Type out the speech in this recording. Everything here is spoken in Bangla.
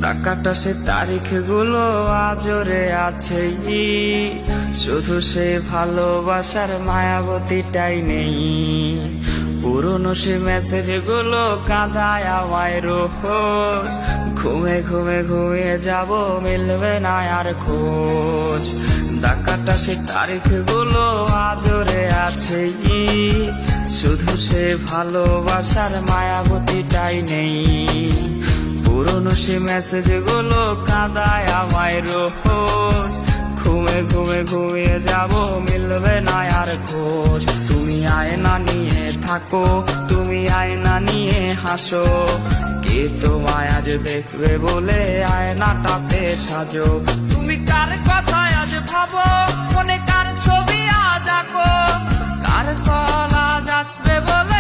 ডাকাটা সে তারিখ গুলো আজরে আছে, শুধু সে ভালোবাসার মায়াবতীটাই নেই। পুরনো সে মেসেজ গুলো কাঁদায় আমায় রোজ, ঘুমে ঘুমে ঘুমিয়ে যাব মিলবে না আর খোঁজ। ডাকাটা সে তারিখ গুলো আজরে আছে, শুধু সে ভালোবাসার মায়াবতীটাই নেই। পুরনো সে মেসেজ গুলো কাঁদায় আমায় রোজ, ঘুমে ঘুমে ঘুমিয়ে যাব মিলবে না আর খোঁজ। তুমি আয়না নিয়ে থাকো, তুমি আয়না নিয়ে হাসো, কে তোমায় আজ দেখবে বলে আয়নাটাতে সাজো। তুমি কার কথায় আজ ভাবো, মনে কার ছবি আজ আঁকো, কার কল আজ আসবে বলে